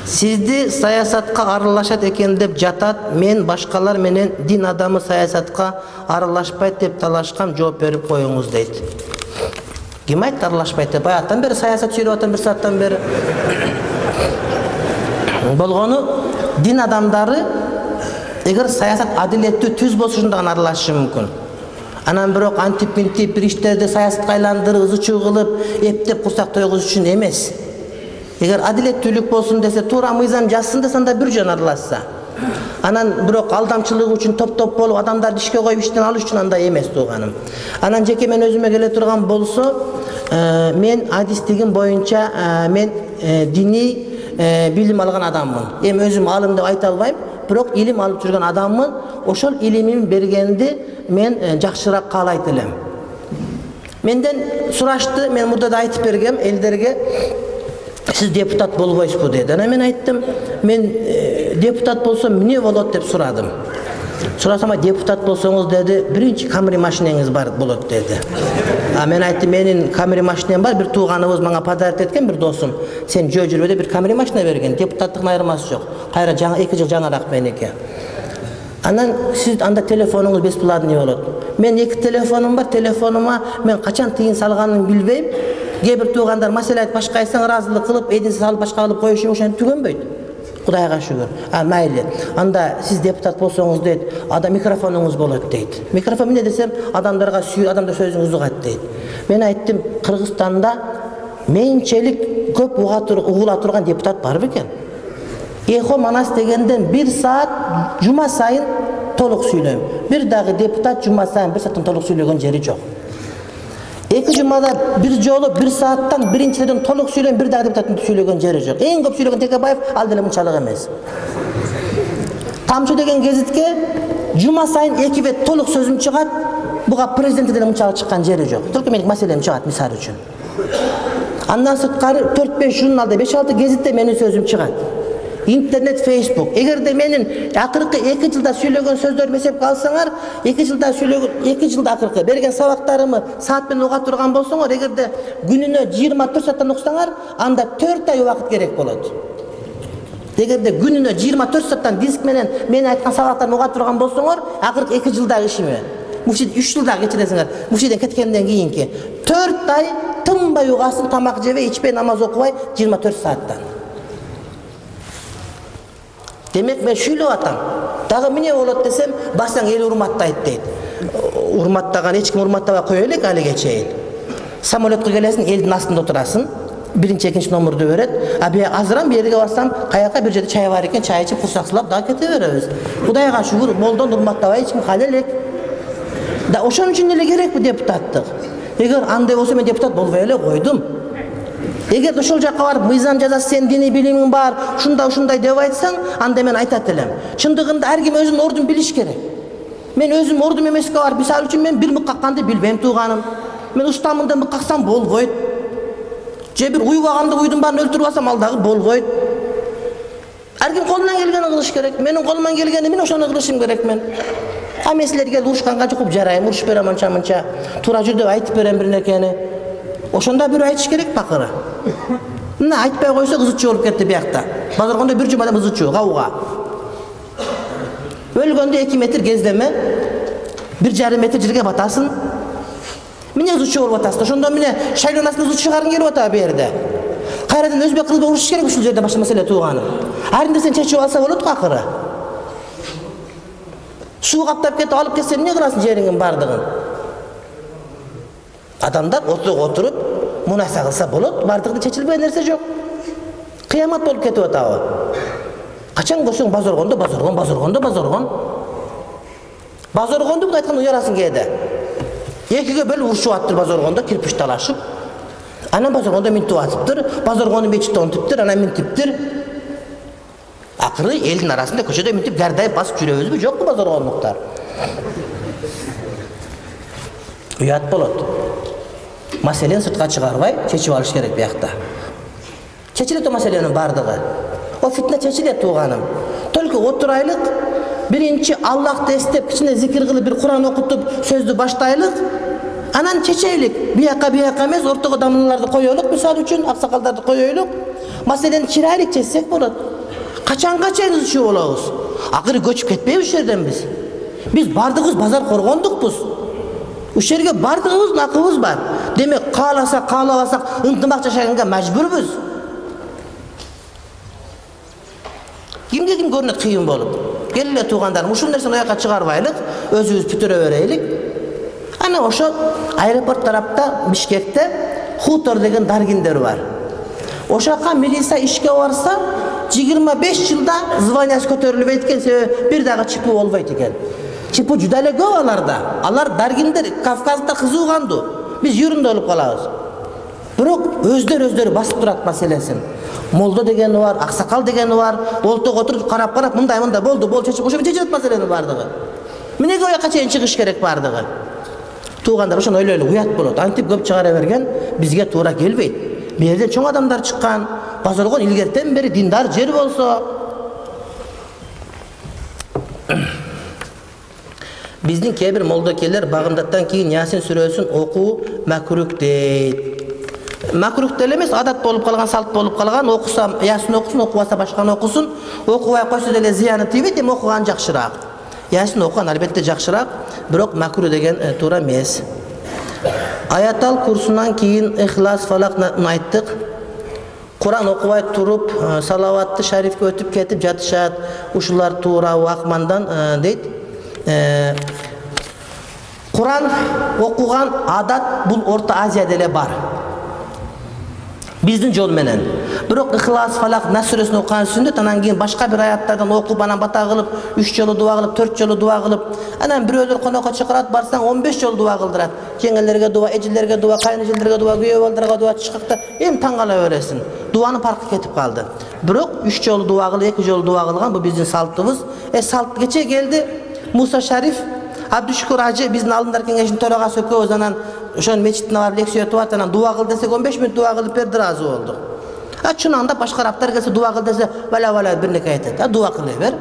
Сизди саясатка аралашат экен деп жатат, мен башкалар менен дин адамы саясатка аралашпайт деп талашкам, жооп берип коюңуз дейт. Ким айтты аралашпайт деп? Баягыдан бери саясат сүйлөп атам, бир сааттан бери. Болгону дин адамдары эгер саясат адилеттүү түз болсо ушунда гана аралашышы мүмкүн. Анан бирок антип-минтип бир иштерди саясатка айландырып, ызычуу кылып, эптеп курсак тойгуз үчүн эмес. Эгер адилеттүүлүк болсун десе, туура мыйзам жазсын десе, анда бир жөн аралашса. Анан бирок алдамчылык үчүн топ-топ болуп, адамдарды ишке коюп иштен алыш үчүн андай эмес тууганым. Анан жеке мен өзүмө келе турган болсо, мен адистигим боюнча мен диний билим алган адаммын. Эми өзүм алым деп айта албайм, бирок илим алып жүргөн адаммын. Ошол илимин бергенди мен жакшыраак каалайт элем. Менден сурашты, мен мурда да айтып бергем элдерге, сиз депутат болбойсузбу деди. Анан мен айттым, мен депутат болсом эмне болот деп сурадым. Сурасам, депутат болсоңуз деди, биринчи камри машинеңиз бар болот деди. Мен айттым, менин камри машинем бар, бир тууганыбыз мага подарок эткен, бир досум. Сен жөө жүрбөдө бир камри машина берген, депутаттыктын айырмасы жок. Кайра жаңа 2 жыл жаңараак меники. Анан сиз анда телефонуңуз бесплатный болот. Мен 2 телефонум бар, телефонума мен качан тыйын салганын билбейм. Кээ-бир туугандар маселе айтып башка айтсаң ыраазылык кылып, эдин салып башка кылып коюшу ошентип түгөнбөйт. Кудайга шүгүр. Майли. Анда сиз депутат болсоңуз дейт, ада микрофонуңуз болот дейт. Микрофон эмне десем, адамдарга сүйүп, адамдар сөзүңүздү угат дейт. Мен айттым, Кыргызстанда мейинчелик көп угула турган депутат бар бекен. Эхо Манас дегенден 1 саат жума сайын толук сүйлөйм. Бир дагы депутат жума сайын 1 сааттан толук сүйлөгөн жери жок. 2 жумада бир жолу 1 сааттан биринчиден толук сүйлөйм, бир дагы депутаттын сүйлөгөн жери жок. Эң көп сүйлөгөн Текебаев, ал деле мынчалык эмес. Тамчы деген гезитке жума сайын 2 бет толук сөзүм чыгат, буга президенти деле мынчалык чыккан жери жок. Только менин маселем чыгат мисал үчүн. Андан сырткары 4-5 журналда 5-6 гезитте менин сөзүм чыгат. Интернет, Facebook. Эгерде менин акыркы 2 жылда сүйлөгөн сөздөрүмө эсепке алсаңар, 2 жылда сүйлөгөн 2 жылда акыркы берген сабактарымы саат менен уга турган болсоңор, эгерде күнүнө 24 сааттан уксаңар, анда 4 ай убакыт керек болот. Эгерде күнүнө 24 сааттан диск менен мен айткан сабактарымы уга турган болсоңор, акыркы 2 жылдагы ишиме. Муши 3 жылда кечиресиңер. Мушиден кеткенден кийинки 4 ай тынбай угасын, тамак жебей, ичпей, намаз окубай 24 сааттан. Демек мен шүйлөп атам. Дагы эмне болот десем, басаң эл урматтайт дейт. Урматтаган эч ким урматтабай кое элек алиге чейин. Самолетке келесиң, элдин астында отурасың. Биринчи, экинчи номерди берет. Азырам берге барсам, каяка бир жерде чай бар экен, чай ичип курсаксылап дагы кете беребиз. Кудайга шүгүр, молдон урматтабай эч ким кале элек. Да ошон үчүн эле керек бу депутаттык. Эгер андай болсо мен депутат болбой эле койдум. Эгер ошол жакка барып мыйзам жазасың, сен диний билимиң бар, ушундай деп айтсаң, анда мен айтат элем. Чындыгында ар ким өзүнүн ордун билиш керек. Мен өзүм ордум эмеске барып, мисалы үчүн мен бир мык какканды билбейм тууганым. Мен устамын деп мык каксам болбойт. Же бир уйбаганды уйдун баарын өлтүрүп алсам, ал дагы болбойт. Ар ким колунан келгенин кылыш керек. Менин колуман келгени мен ошону кылышым керек мен. Мен силерге урушканга жукуп жарайм, урушуп берем анча-мынча. Туура жүр деп айтып берем бир нерсени. Ошонда бир айтыш керек пакыры. Мына айтпай койсо кызычуу болуп кетти биякта. Базаргондо бир жумада кызычуу, кауга. Өлгөндө 2 метр кездеме, 1,5 метр жерге батасың. Міне кызычуу болуп атасың. Ошондо міне шайланасың кызычуу чыгарың келип атат бу жерде. Кайрадан өзбек кызы урушуш керек ушул жерде башка маселе тууганым. Аринде сен чечип алса болот го акыры. Суу каптап кетип алып кетсем эмне кыласың жериңин бардыгын? Адамдар отуруп мунаса кылса болот, бардыгы чечилбеген нерсе жок. Кыямат болуп кетип атабы? Качан көрсөң Базаргондо. Базаргондо бул айткан уярасың кээде. Экиге бөлүп урушуп аттыр Базаргондо, кирпич талашып. Анан Базаргондо минтип атыптыр, Базаргондо мечитте онтуптур, анан минтиптир. Акыры элдин арасында көчөдө минтип гардайып басып жүрөбүзбү, жокпу Базаргондуктар? Уят болот. Маселени сыртка чыгарбай чечип алыш керек биякта. Чечилет о маселенин бардыгы. О фитне чечилет тууганым. Только отурайлык, биринчи Аллахты эстеп, кичине зикир кылып, бир Куран окутуп, сөздү баштайлык. Анан чечейлик. Бияка эмес, ортого дамыналарды коелук, мисалы үчүн аксакалдарды коелук. Маселени чырайлык чечсек болот. Kaçanга чейин ыз ичип болобуз? Акыры көчүп кетпейбиз ушул жерден биз. Биз бардыгыбыз базар коргондукпуз. Ушул жерге бардыгыбыздын акыбыз бар. Демек кааласак, каалабасак ынтымак жашаганга мажбурбуз. Кимге ким көрүнөт кыйын болуп? Келе туугандарым, ушул нерсени оякка чыгарбайлык, өзүбүз бүтүрө берелик. Ана ошо аэропорт тарапта Бишкекте хутор деген даргиндер бар. Ошакка милиция ишке барса 25 жылда званиясы көтөрүлбөйт экен, себеби бир дагы чипи болбойт экен. Чипи жуда эле көп аларда. Алар даргиндер, Кавказда кызуу кандуу. Биз юрунда болуп калабыз. Бирок өздөрү басып турат маселесин. Молдо дегени бар, аксакал дегени бар, олтого отуруп карап мындай болду, чечип ошо чечет маселени бардыгы. Эмнеге оякка чейин чыгыш керек бардыгы? Туугандар ошону ойлойлу, уят болот. Антип көп чыгара берген бизге туура келбейт. Бу жерден чоң адамдар чыккан, Базаргон илгертен бери диндар жер болсо. Биздин кээ бир молдокелер багымдаттан кийин Ясин сүрөсүн окуу макрух дейт. Макрух деле эмес, адат болуп калган, салт болуп калган. Окуса Ясин окусун, окубаса башканы окусун. Окубай койсо деле зыяны тийбейт, эми окуган жакшыраак. Ясин окуган албетте жакшыраак, бирок макрух деген туура эмес. Аятал курсунан кийин Ихлас, Фалакны айттык. Куран окубай туруп, салаватты шарифке өтүп кетип жатышат. Ушулар туура акмандан дейт. Куран окуган адат бул Орто Азияда эле бар. Биздин жол менен. Бирок Ихлас, Фалак, Нас сүрөсүн окуган сүннөт, анан кийин башка бир аяттардан окуп, анан бата кылып, 3 жолу дуа кылып, 4 жолу дуа кылып, анан бирөөлөр конокко чакырат, барсаң 15 жолу дуа кылдырат. Жеңелерге дуа, эжилерге дуа, кайнэжелерге дуа, күйөө балдарга дуа чыкакта, эми таң кала бересиң. Дуанын паркы кетип калды. Бирок 3 жолу дуа кылып, 2 жолу дуа кылган бул биздин салтыбыз. Салт кече келди. Муса Шариф, Абдушкур ажы биздин алдындар кеңешинин төрагасы экөөбүз анан ошонун мечитине барып лекция өтүп атат, анан дуа кыл десек 15 мүнөт дуа кылып берди, ыраазы болду. Чынында башка араптар келсе дуа кыл десе, вала бирнеке айтат. Дуа кыла бер.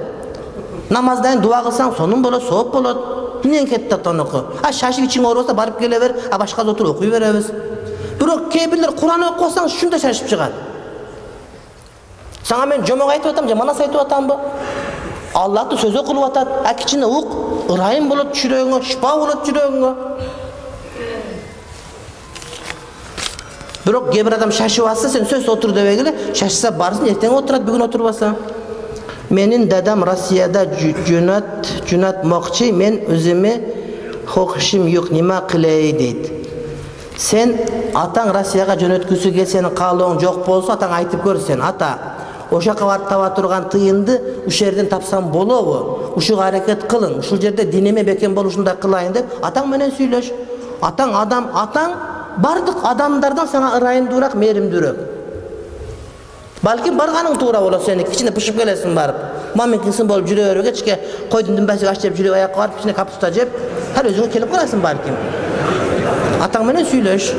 Намаздан дуа кылсаң сонун болот, сооп болот. Эмнен кетти атоноку? Шашып ичиң оорубаса барып келе бер, башкада отуруп окуй беребиз. Бирок кээ бирлер Куран окусаң ушундай шашып чыгат. Сага мен жомок айтып атам же манас айтып атамбы? Аллахты сөз окулуп атат, кичине ук, ырайым болот жүрөгүңө, шифа болот жүрөгүңө. Бирок кээ бир адам шашып атса, сен сөз отур дебегиле, шашса барсын, эртең отурат, бүгүн отурбаса. Менин дадам Россияда жөнөтмөкчү, мен өзүмө хокушум жок, нема кылай дейт. Сен атаң Россияга жөнөткүсү келсе, сенин каалооң жок болсо, атаң айтып көр сен, ата. Ошака барып таба турган тыйынды ушул жерден тапсам болобу? Ушуга аракет кылың. Ушул жерде диниме бекем болушундай кылайын деп атаң менен сүйлөш. Атаң адам, атаң бардык адамдардан сага ырайымдуураак, мээримдүүрөөк. Балким барганың туура болот, сени кичине пышып келесиң барып. Маминкисин болуп жүрө берүүгө, кечке койдун дүмбөсүн аш жеп жүрүп аякка барып кичине капуста жеп, сен өзүңө келип каласың балким. Атаң менен сүйлөш.